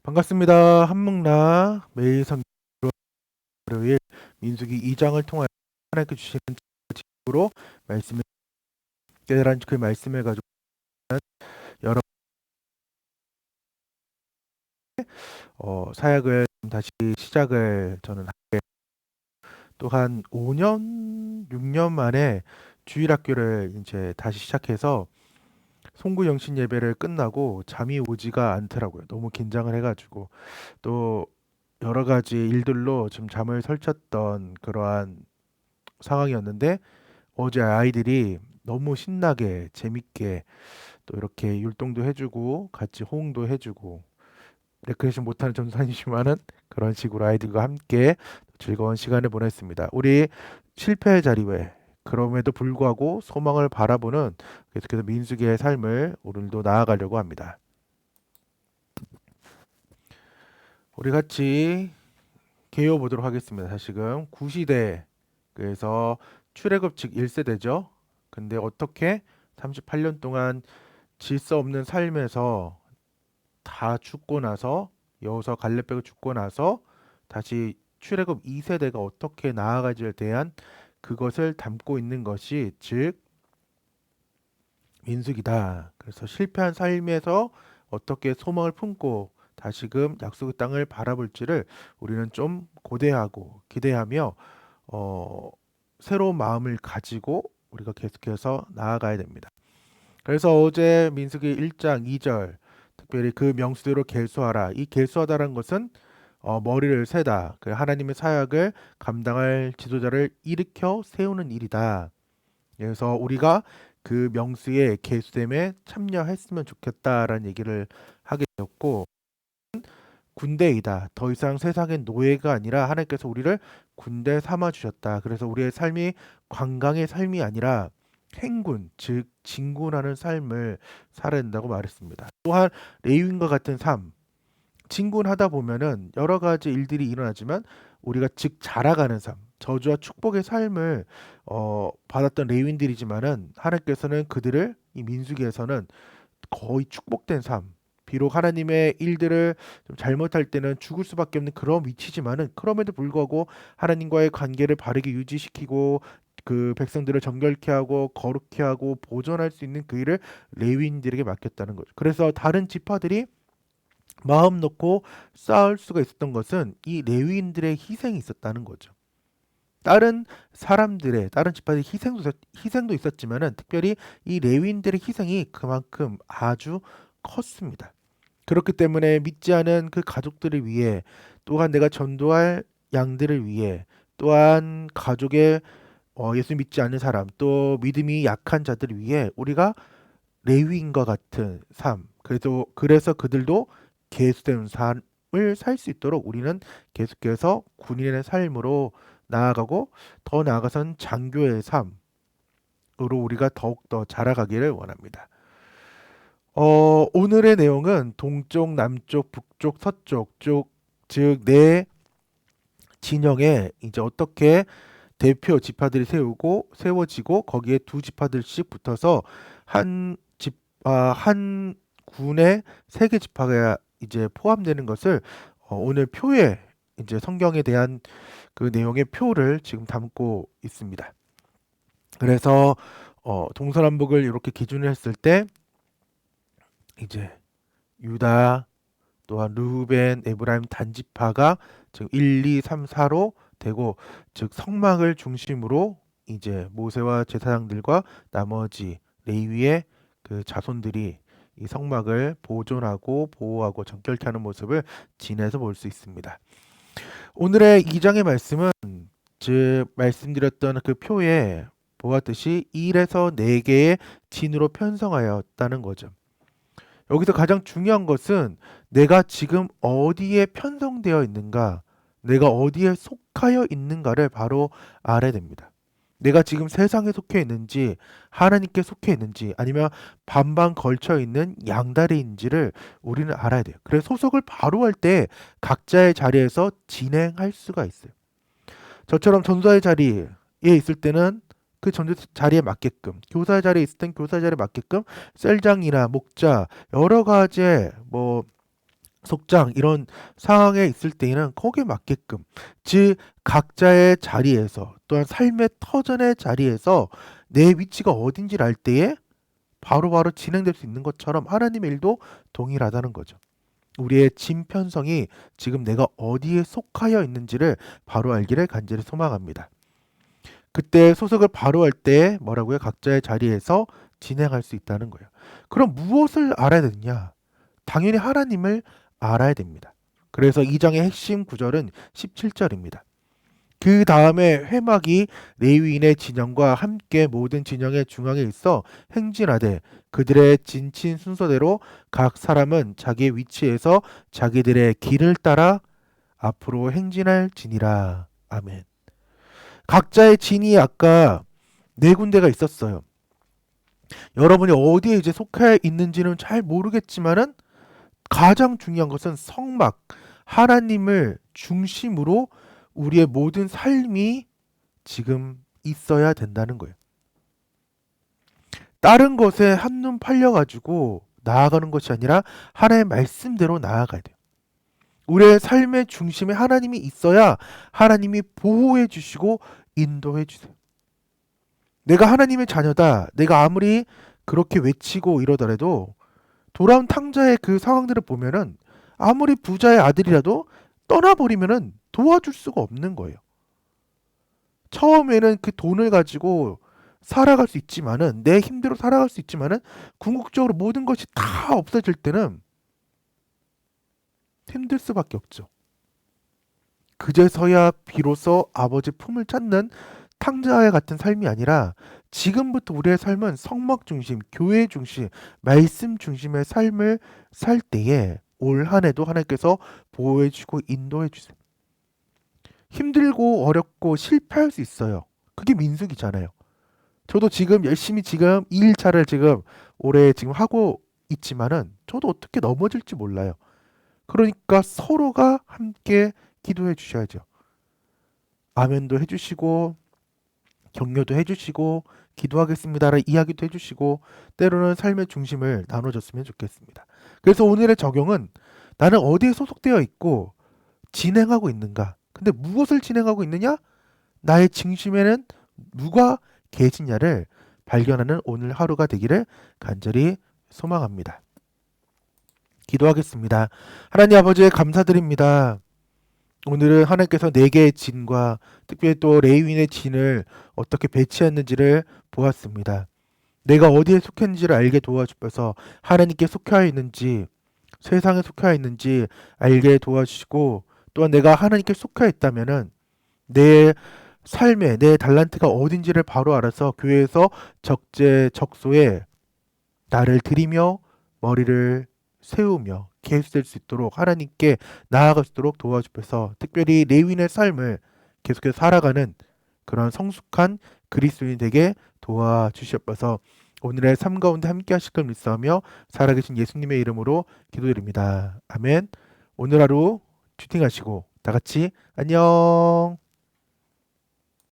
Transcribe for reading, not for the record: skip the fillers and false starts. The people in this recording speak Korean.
반갑습니다. 한묵나 매일 성경 월요일 민수기 2장을 통하여 하나님께 주시는 지식으로 말씀을 깨달은 그 말씀을 가지고 여러 사역을 다시 시작을 저는 하게 또 한 5년 6년 만에 주일학교를 이제 다시 시작해서 송구 영신 예배를 끝나고 잠이 오지가 않더라고요. 너무 긴장을 해가지고 또 여러 가지 일들로 좀 잠을 설쳤던 그러한 상황이었는데 어제 아이들이 너무 신나게 재밌게 또 이렇게 율동도 해주고 같이 호응도 해주고 레크레이션 못하는 전도사님이지만은 그런 식으로 아이들과 함께 즐거운 시간을 보냈습니다. 우리 실패의 자리에 그럼에도 불구하고 소망을 바라보는 계속해서 민수기의 삶을 오늘도 나아가려고 합니다. 우리 같이 개요 보도록 하겠습니다. 다시금 구시대 그래서 출애굽 즉 1세대죠. 근데 어떻게 38년 동안 질서 없는 삶에서 다 죽고 나서 여호수아 갈렙 빼고 죽고 나서 다시 출애굽 2세대가 어떻게 나아가지에 대한 그것을 담고 있는 것이 즉 민수기다. 그래서 실패한 삶에서 어떻게 소망을 품고 다시금 약속의 땅을 바라볼지를 우리는 좀 고대하고 기대하며 어, 새로운 마음을 가지고 우리가 계속해서 나아가야 됩니다. 그래서 어제 민수기 1장 2절 특별히 그 명수대로 계수하라. 이 계수하다라는 것은 머리를 세다. 그 하나님의 사역을 감당할 지도자를 일으켜 세우는 일이다. 그래서 우리가 그 명수의 계수됨에 참여했으면 좋겠다라는 얘기를 하게 되었고 군대이다. 더 이상 세상의 노예가 아니라 하나님께서 우리를 군대 삼아 주셨다. 그래서 우리의 삶이 관광의 삶이 아니라 행군, 즉 진군하는 삶을 살아야 된다고 말했습니다. 또한 레위인과 같은 삶, 진군하다 보면은 여러 가지 일들이 일어나지만 우리가 즉 자라가는 삶, 저주와 축복의 삶을 받았던 레위인들이지만은 하나님께서는 그들을 이 민수기에서는 거의 축복된 삶. 비록 하나님의 일들을 좀 잘못할 때는 죽을 수밖에 없는 그런 위치지만은 그럼에도 불구하고 하나님과의 관계를 바르게 유지시키고 그 백성들을 정결케 하고 거룩케 하고 보존할 수 있는 그 일을 레위인들에게 맡겼다는 거죠. 그래서 다른 지파들이 마음 놓고 싸울 수가 있었던 것은 이 레위인들의 희생이 있었다는 거죠. 다른 사람들의 다른 지파들의 희생도 있었지만은 특별히 이 레위인들의 희생이 그만큼 아주 컸습니다. 그렇기 때문에 믿지 않은 그 가족들을 위해 또한 내가 전도할 양들을 위해 또한 가족의 예수 믿지 않는 사람 또 믿음이 약한 자들을 위해 우리가 레위인과 같은 삶 그래서 그들도 계수된 삶을 살 수 있도록 우리는 계속해서 군인의 삶으로 나아가고 더 나아가선 장교의 삶으로 우리가 더욱더 자라가기를 원합니다. 오늘의 내용은 동쪽, 남쪽, 북쪽, 서쪽 쪽, 즉 네 진영에 이제 어떻게 대표 지파들이 세워지고 거기에 두 지파들씩 붙어서 한 한 군에 세 개 지파가 이제 포함되는 것을 오늘 표에 이제 성경에 대한 그 내용의 표를 지금 담고 있습니다. 그래서 동서남북을 이렇게 기준을 했을 때 이제 유다 또한 르우벤, 에브라임 단지파가 즉 1, 2, 3, 4로 되고 즉 성막을 중심으로 이제 모세와 제사장들과 나머지 레위의 그 자손들이 이 성막을 보존하고 보호하고 정결케 하는 모습을 진에서 볼 수 있습니다. 오늘의 2장의 말씀은 즉 말씀드렸던 그 표에 보았듯이 1에서 4개의 진으로 편성하였다는 거죠. 여기서 가장 중요한 것은 내가 지금 어디에 편성되어 있는가, 내가 어디에 속하여 있는가를 바로 알아야 됩니다. 내가 지금 세상에 속해 있는지, 하나님께 속해 있는지, 아니면 반반 걸쳐 있는 양다리인지를 우리는 알아야 돼요. 그래서 소속을 바로 할 때 각자의 자리에서 진행할 수가 있어요. 저처럼 전도사의 자리에 있을 때는 그 전도 자리에 맞게끔 교사의 자리에 있을 땐 교사의 자리에 맞게끔 셀장이나 목자 여러 가지의 뭐 속장 이런 상황에 있을 때에는 거기에 맞게끔, 즉 각자의 자리에서 또한 삶의 터전의 자리에서 내 위치가 어딘지를 알 때에 바로바로 진행될 수 있는 것처럼 하나님의 일도 동일하다는 거죠. 우리의 진 편성이 지금 내가 어디에 속하여 있는지를 바로 알기를 간절히 소망합니다. 그때 소속을 바로 할 때 뭐라고요? 각자의 자리에서 진행할 수 있다는 거예요. 그럼 무엇을 알아야 되느냐? 당연히 하나님을 알아야 됩니다. 그래서 2장의 핵심 구절은 17절입니다. 그 다음에 회막이 레위인의 진영과 함께 모든 진영의 중앙에 있어 행진하되 그들의 진친 순서대로 각 사람은 자기의 위치에서 자기들의 길을 따라 앞으로 행진할지니라. 아멘. 각자의 진이 아까 네 군데가 있었어요. 여러분이 어디에 이제 속해 있는지는 잘 모르겠지만은 가장 중요한 것은 성막, 하나님을 중심으로 우리의 모든 삶이 지금 있어야 된다는 거예요. 다른 것에 한눈 팔려가지고 나아가는 것이 아니라 하나님의 말씀대로 나아가야 돼요. 우리의 삶의 중심에 하나님이 있어야 하나님이 보호해 주시고 인도해 주세요. 내가 하나님의 자녀다. 내가 아무리 그렇게 외치고 이러더라도 돌아온 탕자의 그 상황들을 보면은 아무리 부자의 아들이라도 떠나버리면은 도와줄 수가 없는 거예요. 처음에는 그 돈을 가지고 살아갈 수 있지만은 내 힘대로 살아갈 수 있지만은 궁극적으로 모든 것이 다 없어질 때는 힘들 수밖에 없죠. 그제서야 비로소 아버지 품을 찾는 탕자와 같은 삶이 아니라 지금부터 우리의 삶은 성막 중심, 교회 중심, 말씀 중심의 삶을 살 때에 올 한 해도 하나님께서 보호해 주시고 인도해 주세요. 힘들고 어렵고 실패할 수 있어요. 그게 민숙이잖아요. 저도 지금 열심히 지금 2일차를 지금 올해 지금 하고 있지만은 저도 어떻게 넘어질지 몰라요. 그러니까 서로가 함께 기도해 주셔야죠. 아멘도 해주시고 격려도 해주시고 기도하겠습니다라는 이야기도 해주시고 때로는 삶의 중심을 나눠줬으면 좋겠습니다. 그래서 오늘의 적용은 나는 어디에 소속되어 있고 진행하고 있는가? 근데 무엇을 진행하고 있느냐? 나의 중심에는 누가 계시냐를 발견하는 오늘 하루가 되기를 간절히 소망합니다. 기도하겠습니다. 하나님 아버지 감사드립니다. 오늘은 하나님께서 네 개의 진과 특별히 또 레위인의 진을 어떻게 배치했는지를 보았습니다. 내가 어디에 속했는지를 알게 도와주셔서 하나님께 속해 있는지 세상에 속해 있는지 알게 도와주시고 또한 내가 하나님께 속해 있다면은 내 삶에 내 달란트가 어딘지를 바로 알아서 교회에서 적재적소에 나를 드리며 머리를 세우며 계속될 수 있도록 하나님께 나아갈 수 있도록 도와주셔서 특별히 레위인의 삶을 계속해서 살아가는 그런 성숙한 그리스도인이 되게 도와주시옵소서. 오늘의 삶 가운데 함께 하실 걸 믿사오며 살아계신 예수님의 이름으로 기도드립니다. 아멘. 오늘 하루 슈팅하시고 다 같이 안녕.